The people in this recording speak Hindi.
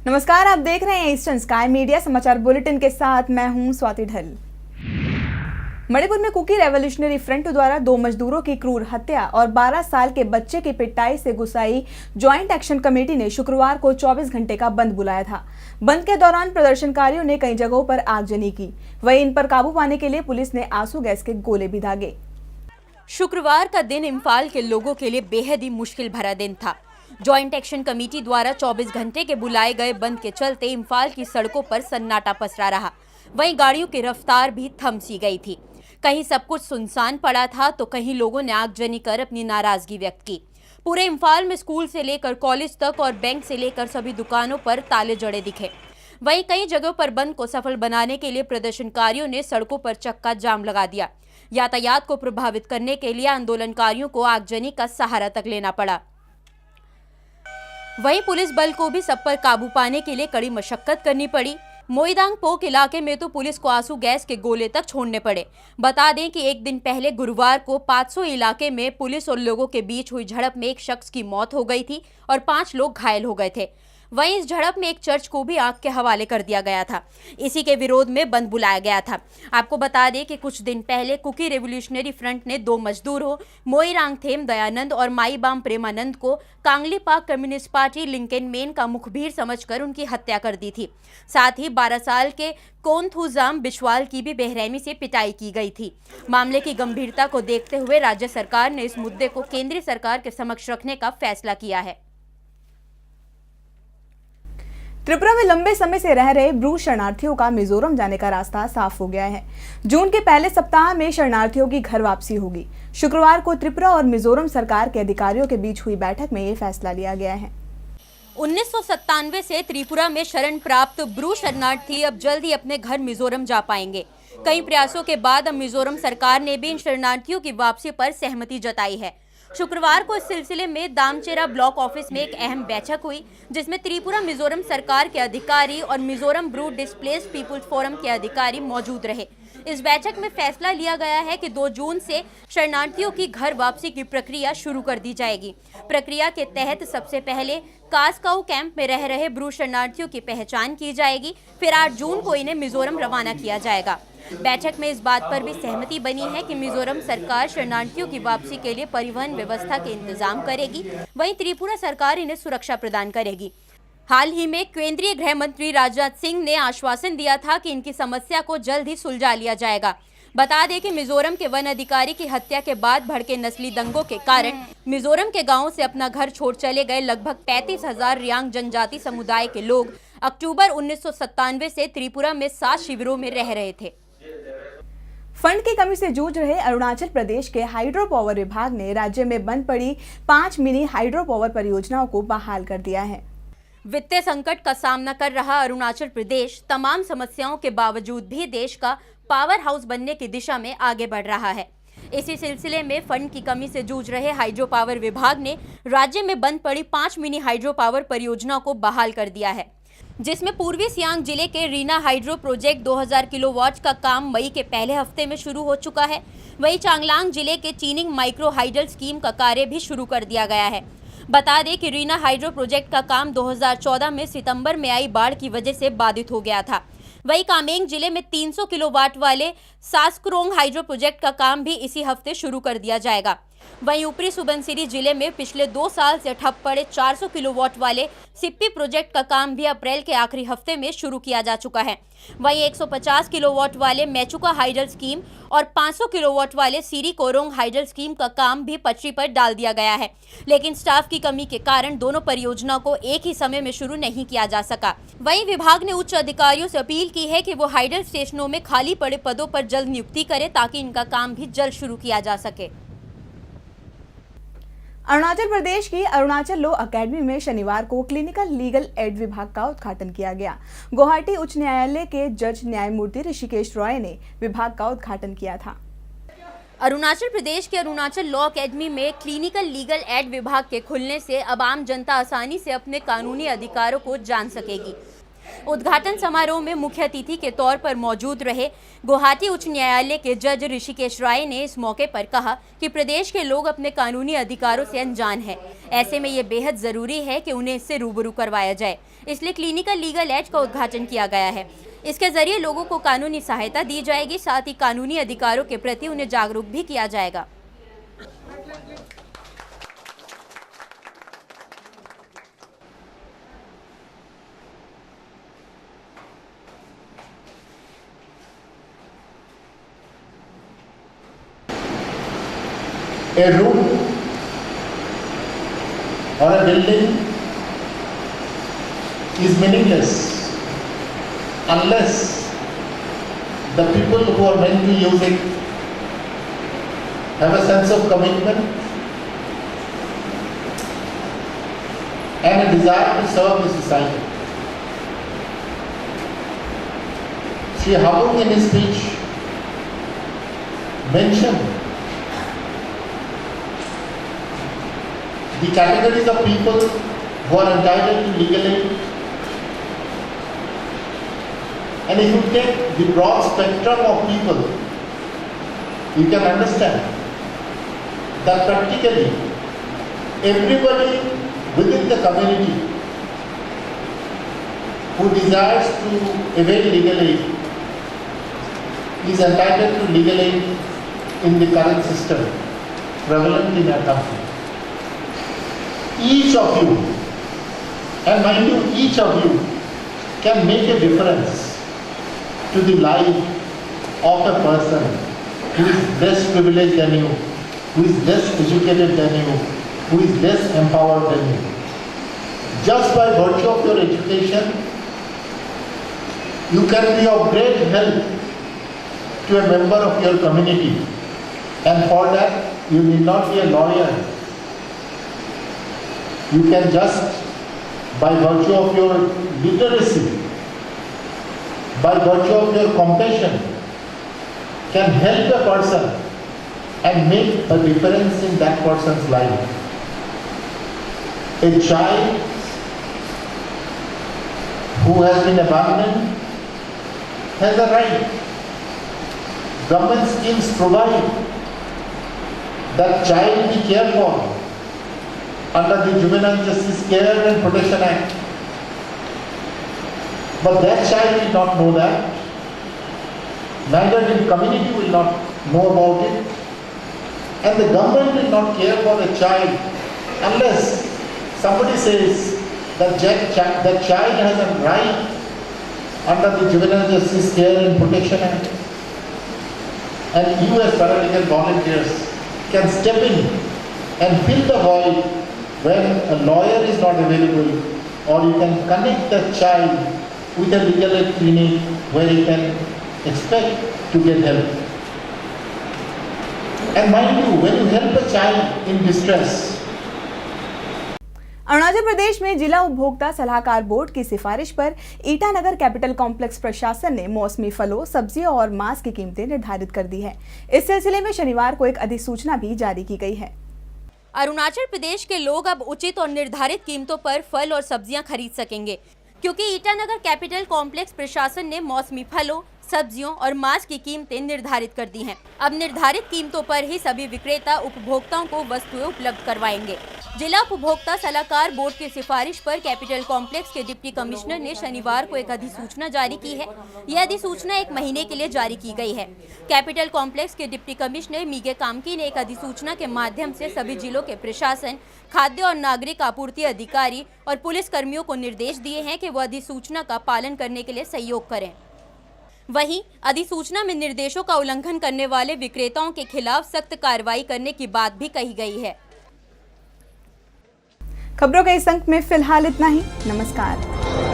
नमस्कार, आप देख रहे हैं ईस्टर्न स्काई मीडिया समाचार बुलेटिन के साथ मैं हूं स्वाति ढल। मणिपुर में कुकी रेवोल्यूशनरी फ्रंट द्वारा 2 मजदूरों की क्रूर हत्या और 12 साल के बच्चे की पिटाई से गुस्साई ज्वाइंट एक्शन कमेटी ने शुक्रवार को 24 घंटे का बंद बुलाया था। बंद के दौरान प्रदर्शनकारियों ने कई जगहों पर आगजनी की। वहीं इन पर काबू पाने के लिए पुलिस ने आंसू गैस के गोले भी दागे। शुक्रवार का दिन इम्फाल के लोगों के लिए बेहद ही मुश्किल भरा दिन था। ज्वाइंट एक्शन कमेटी द्वारा 24 घंटे के बुलाए गए बंद के चलते इम्फाल की सड़कों पर सन्नाटा पसरा रहा। वहीं गाड़ियों की रफ्तार भी थम सी गई थी। कहीं सब कुछ सुनसान पड़ा था तो कहीं लोगों ने आगजनी कर अपनी नाराजगी व्यक्त की। पूरे इम्फाल में स्कूल से लेकर कॉलेज तक और बैंक से लेकर सभी दुकानों पर ताले जड़े दिखे। वहीं कई जगहों पर बंद को सफल बनाने के लिए प्रदर्शनकारियों ने सड़कों पर चक्का जाम लगा दिया। यातायात को प्रभावित करने के लिए आंदोलनकारियों को आगजनी का सहारा तक लेना पड़ा। वहीं पुलिस बल को भी सब पर काबू पाने के लिए कड़ी मशक्कत करनी पड़ी। मोईदांग पोक इलाके में तो पुलिस को आंसू गैस के गोले तक छोड़ने पड़े। बता दें कि एक दिन पहले गुरुवार को 500 इलाके में पुलिस और लोगों के बीच हुई झड़प में एक शख्स की मौत हो गई थी और 5 लोग घायल हो गए थे। वहीं इस झड़प में एक चर्च को भी आग के हवाले कर दिया गया था। इसी के विरोध में बंद बुलाया गया था। आपको बता दें कि कुछ दिन पहले कुकी रेवोल्यूशनरी फ्रंट ने 2 मजदूरों मोईरांग थेम दयानंद और माईबाम प्रेमानंद को कांगली पाक कम्युनिस्ट पार्टी लिंकन मेन का मुखबिर समझकर उनकी हत्या कर दी थी। साथ ही 12 साल के कोनथुजाम बिश्वाल की भी बेरहमी से पिटाई की गई थी। मामले की गंभीरता को देखते हुए राज्य सरकार ने इस मुद्दे को केंद्रीय सरकार के समक्ष रखने का फैसला किया है। त्रिपुरा में लंबे समय से रह रहे ब्रू शरणार्थियों का मिजोरम जाने का रास्ता साफ हो गया है। जून के पहले सप्ताह में शरणार्थियों की घर वापसी होगी। शुक्रवार को त्रिपुरा और मिजोरम सरकार के अधिकारियों के बीच हुई बैठक में ये फैसला लिया गया है। 1997 से त्रिपुरा में शरण प्राप्त ब्रू शरणार्थी अब जल्द ही अपने घर मिजोरम जा पाएंगे। कई प्रयासों के बाद अब मिजोरम सरकार ने भी इन शरणार्थियों की वापसी पर सहमति जताई है। शुक्रवार को इस सिलसिले में दामचेरा ब्लॉक ऑफिस में एक अहम बैठक हुई, जिसमें त्रिपुरा मिजोरम सरकार के अधिकारी और Mizoram Bru displaced peoples forum के अधिकारी मौजूद रहे। इस बैठक में फैसला लिया गया है कि 2 जून से शरणार्थियों की घर वापसी की प्रक्रिया शुरू कर दी जाएगी। प्रक्रिया के तहत सबसे पहले कासकाऊ कैंप में रह रहे ब्रू शरणार्थियों की पहचान की जाएगी। फिर 8 जून को इन्हें मिजोरम रवाना किया जाएगा। बैठक में इस बात पर भी सहमति बनी है कि मिजोरम सरकार शरणार्थियों की वापसी के लिए परिवहन व्यवस्था के इंतजाम करेगी। वहीं त्रिपुरा सरकार इन्हें सुरक्षा प्रदान करेगी। हाल ही में केंद्रीय गृह मंत्री राजनाथ सिंह ने आश्वासन दिया था कि इनकी समस्या को जल्द ही सुलझा लिया जाएगा। बता दें कि मिजोरम के वन अधिकारी की हत्या के बाद भड़के नस्ली दंगों के कारण मिजोरम के गांवों से अपना घर छोड़ चले गए लगभग 35,000 रियांग जनजाति समुदाय के लोग अक्टूबर 1997 से त्रिपुरा में 7 शिविरों में रह रहे थे। फंड की कमी से जूझ रहे अरुणाचल प्रदेश के हाइड्रो पावर विभाग ने राज्य में बंद पड़ी 5 मिनी हाइड्रो पावर परियोजनाओं को बहाल कर दिया है। वित्तीय संकट का सामना कर रहा अरुणाचल प्रदेश तमाम समस्याओं के बावजूद भी देश का पावर हाउस बनने की दिशा में आगे बढ़ रहा है। इसी सिलसिले में फंड की कमी से जूझ रहे हाइड्रो पावर विभाग ने राज्य में बंद पड़ी 5 मिनी हाइड्रो पावर परियोजनाओं को बहाल कर दिया है, जिसमें पूर्वी सियांग जिले के रीना हाइड्रो प्रोजेक्ट 2000 किलोवाट का काम मई के पहले हफ्ते में शुरू हो चुका है। वहीं चांगलांग जिले के चीनिंग माइक्रो हाइडल स्कीम का कार्य भी शुरू कर दिया गया है। बता दें कि रीना हाइड्रो प्रोजेक्ट का काम 2014 में सितंबर में आई बाढ़ की वजह से बाधित हो गया था। वहीं कामेंग जिले में 300 किलोवाट वाले सास्क्रोंग हाइड्रो प्रोजेक्ट का काम भी इसी हफ्ते शुरू कर दिया जाएगा। वहीं ऊपरी सुबनसिरी जिले में पिछले 2 साल से ठप पड़े 400 किलोवाट वाले सिप्पी प्रोजेक्ट का काम भी अप्रैल के आखिरी हफ्ते में शुरू किया जा चुका है। वहीं 150 किलोवाट वाले मेचुका हाइडल स्कीम और 500 किलोवाट वाले सीरी कोरोंग हाइडल स्कीम का काम भी पटरी पर डाल दिया गया है, लेकिन स्टाफ की कमी के कारण दोनों परियोजनाओं को एक ही समय में शुरू नहीं किया जा सका। वहीं विभाग ने उच्च अधिकारियों से अपील की है कि वो हाइडल स्टेशनों में खाली पड़े पदों पर जल्द नियुक्ति करें ताकि इनका काम भी जल्द शुरू किया जा सके। अरुणाचल प्रदेश की अरुणाचल लॉ अकेडमी में शनिवार को क्लिनिकल लीगल एड विभाग का उद्घाटन किया गया। गुवाहाटी उच्च न्यायालय के जज न्यायमूर्ति ऋषिकेश रॉय ने विभाग का उद्घाटन किया था। अरुणाचल प्रदेश के अरुणाचल लॉ अकेडमी में क्लिनिकल लीगल एड विभाग के खुलने से अब आम जनता आसानी से अपने कानूनी अधिकारों को जान सकेगी। उद्घाटन समारोह में मुख्य अतिथि के तौर पर मौजूद रहे गुवाहाटी उच्च न्यायालय के जज ऋषिकेश राय ने इस मौके पर कहा कि प्रदेश के लोग अपने कानूनी अधिकारों से अनजान हैं। ऐसे में ये बेहद जरूरी है कि उन्हें इससे रूबरू करवाया जाए, इसलिए क्लिनिकल लीगल एज का उद्घाटन किया गया है। इसके जरिए लोगों को कानूनी सहायता दी जाएगी, साथ ही कानूनी अधिकारों के प्रति उन्हें जागरूक भी किया जाएगा। A room or a building is meaningless unless the people who are meant to use it have a sense of commitment and a desire to serve the society. Sri Habuk in his speech mentioned the categories of people who are entitled to legal aid, and if you take the broad spectrum of people, you can understand that practically everybody within the community who desires to avail legal aid is entitled to legal aid in the current system prevalent in our country. Each of you, and mind you, each of you can make a difference to the life of a person who is less privileged than you, who is less educated than you, who is less empowered than you. Just by virtue of your education, you can be of great help to a member of your community, and for that you need not be a lawyer. You can just, by virtue of your literacy, by virtue of your compassion, can help a person and make a difference in that person's life. A child who has been abandoned has a right. Government schemes provide that child be cared for under the Juvenile Justice Care and Protection Act. But that child will not know that. Neither the community will not know about it. And the government will not care for the child unless somebody says that that child has a right under the Juvenile Justice Care and Protection Act. And you as paralegal volunteers can step in and fill the void when a lawyer is not available, or you can connect the child with a legal aid clinic where he can expect to get help. And mind you, when you help a child in distress, Arunachal Pradesh में जिला उपभोक्ता सलाहकार बोर्ड की सिफारिश पर ईटानगर कैपिटल कॉम्प्लेक्स प्रशासन ने मौसमी फलों, सब्जियों और मांस की कीमतें निर्धारित कर दी है। इस सिलसिले में शनिवार को एक अधिसूचना भी जारी की गई है। अरुणाचल प्रदेश के लोग अब उचित और निर्धारित कीमतों पर फल और सब्जियां खरीद सकेंगे, क्योंकि ईटानगर कैपिटल कॉम्प्लेक्स प्रशासन ने मौसमी फलों, सब्जियों और मांस की कीमतें निर्धारित कर दी हैं। अब निर्धारित कीमतों पर ही सभी विक्रेता उपभोक्ताओं को वस्तुएं उपलब्ध करवाएंगे। जिला उपभोक्ता सलाहकार बोर्ड की सिफारिश पर कैपिटल कॉम्प्लेक्स के डिप्टी कमिश्नर ने शनिवार को एक अधिसूचना जारी की है। यह अधिसूचना 1 महीने के लिए जारी की गई है। कैपिटल कॉम्प्लेक्स के डिप्टी कमिश्नर मीगे कामकी ने एक अधिसूचना के माध्यम से सभी जिलों के प्रशासन, खाद्य और नागरिक आपूर्ति अधिकारी और पुलिस कर्मियों को निर्देश दिए हैं कि वह अधिसूचना का पालन करने के लिए सहयोग करें। वहीं अधिसूचना में निर्देशों का उल्लंघन करने वाले विक्रेताओं के खिलाफ सख्त कार्रवाई करने की बात भी कही गई है। खबरों के इस अंक में फिलहाल इतना ही। नमस्कार।